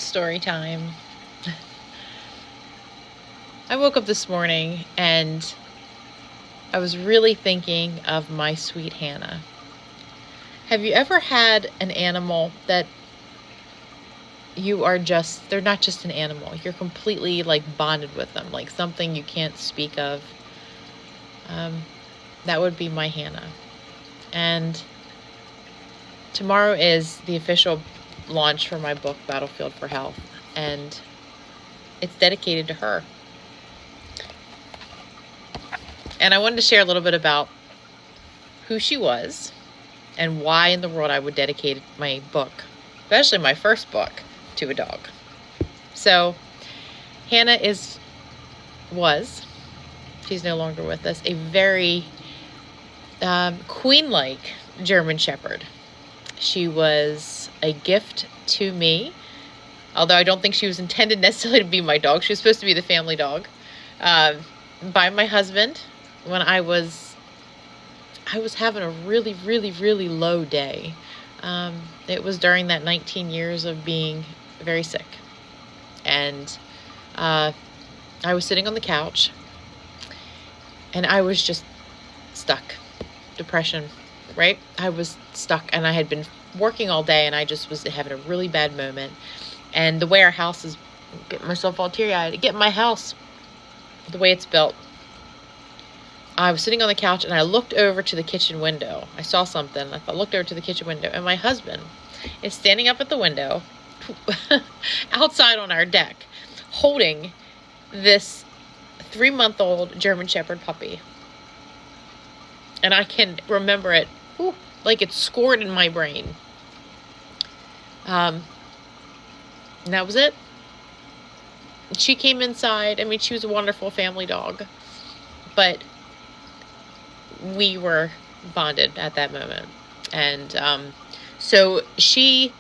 Story time. I woke up this morning and I was really thinking of my sweet Hannah. Have you ever had an animal that they're not just an animal, you're completely like bonded with them, like something you can't speak of? That would be my Hannah. And tomorrow is the official launch for my book, Battlefield for Health, and it's dedicated to her. And I wanted to share a little bit about who she was and why in the world I would dedicate my book, especially my first book, to a dog. So Hannah she's no longer with us, a very queen-like German Shepherd. She was a gift to me, although I don't think she was intended necessarily to be my dog. She was supposed to be the family dog, by my husband when I was having a really, really, really low day. It was during that 19 years of being very sick. And I was sitting on the couch and I was just stuck. Depression, right? I was stuck and I had been working all day and I just was having a really bad moment. And the way our house is, getting myself all teary-eyed, get my house, the way it's built. I was sitting on the couch and I looked over to the kitchen window. I saw something. I looked over to the kitchen window and my husband is standing up at the window outside on our deck holding this 3-month-old German Shepherd puppy. And I can remember it like it's scored in my brain. And that was it. She came inside. I mean, she was a wonderful family dog, but we were bonded at that moment. And so she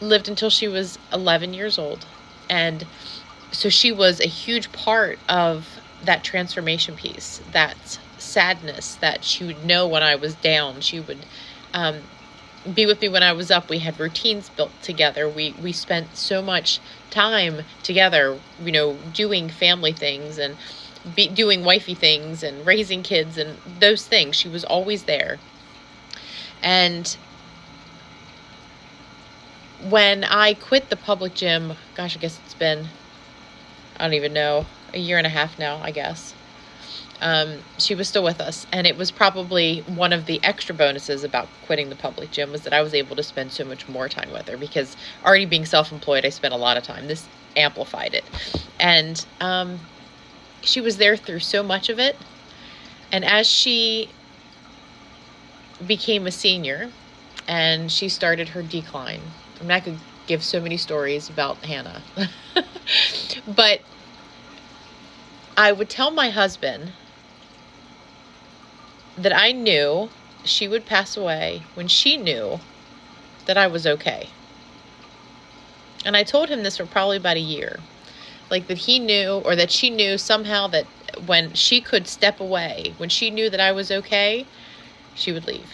lived until she was 11 years old. And so she was a huge part of that transformation piece, that sadness that she would know when I was down. She would be with me when I was up. We had routines built together. We spent so much time together, doing family things and doing wifey things and raising kids and those things. She was always there. And when I quit the public gym, gosh, I guess it's been, I don't even know, a year and a half now, I guess. She was still with us. And it was probably one of the extra bonuses about quitting the public gym was that I was able to spend so much more time with her, because already being self-employed, I spent a lot of time. This amplified it. And she was there through so much of it. And as she became a senior and she started her decline, I mean, I could give so many stories about Hannah, but I would tell my husband that I knew she would pass away when she knew that I was okay. And I told him this for probably about a year. Like that he knew, or that she knew somehow, that when she could step away, when she knew that I was okay, she would leave.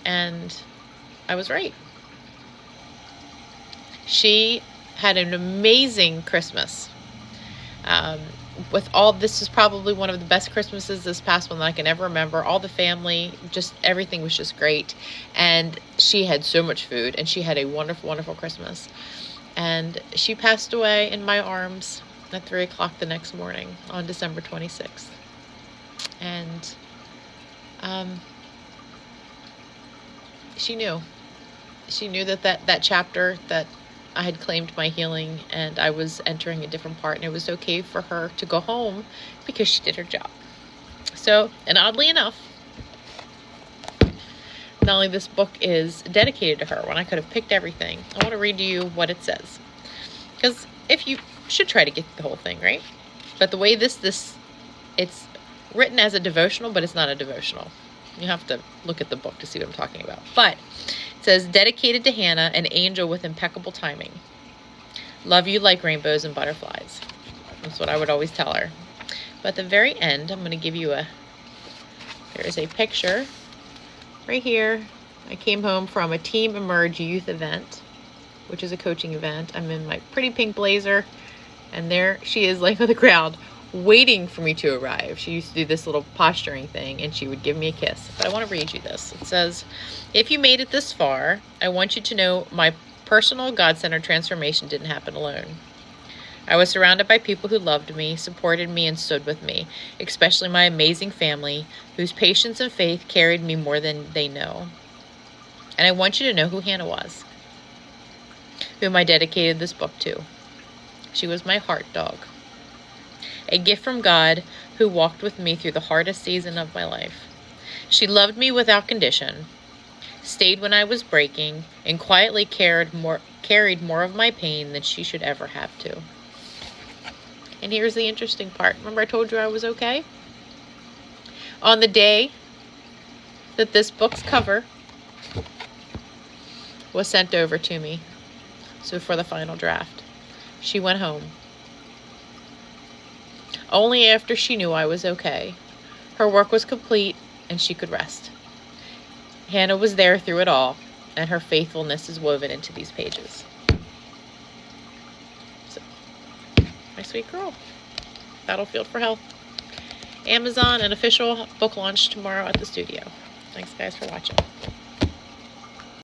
And I was right. She had an amazing Christmas. With all, this is probably one of the best Christmases, this past one, that I can ever remember. All the family, just everything was just great. And she had so much food, and she had a wonderful, wonderful Christmas. And she passed away in my arms at 3 o'clock the next morning on December 26th. And she knew that chapter, that I had claimed my healing and I was entering a different part, and it was okay for her to go home because she did her job. So, and oddly enough, not only this book is dedicated to her, when I could have picked everything, I want to read to you what it says. Because if you should try to get the whole thing, right? But the way it's written as a devotional, but it's not a devotional. You have to look at the book to see what I'm talking about. But it says, dedicated to Hannah, an angel with impeccable timing. Love you like rainbows and butterflies. That's what I would always tell her. But at the very end, I'm going to give you there is a picture right here. I came home from a Team Emerge youth event. which is a coaching event. I'm in my pretty pink blazer, and there she is laying on the ground waiting for me to arrive. She used to do this little posturing thing, and she would give me a kiss. But I want to read you this. It says, "If you made it this far, I want you to know my personal God-centered transformation didn't happen alone. I was surrounded by people who loved me, supported me, and stood with me, especially my amazing family, whose patience and faith carried me more than they know. And I want you to know who Hannah was, whom I dedicated this book to. She was my heart dog, a gift from God who walked with me through the hardest season of my life. She loved me without condition, stayed when I was breaking, and quietly carried more of my pain than she should ever have to." And here's the interesting part. Remember I told you I was okay? On the day that this book's cover was sent over to me, so for the final draft, she went home. Only after she knew I was okay. Her work was complete and she could rest. Hannah was there through it all, and her faithfulness is woven into these pages. So, my sweet girl. Battlefield for Health. Amazon, an official book launch tomorrow at the studio. Thanks guys for watching.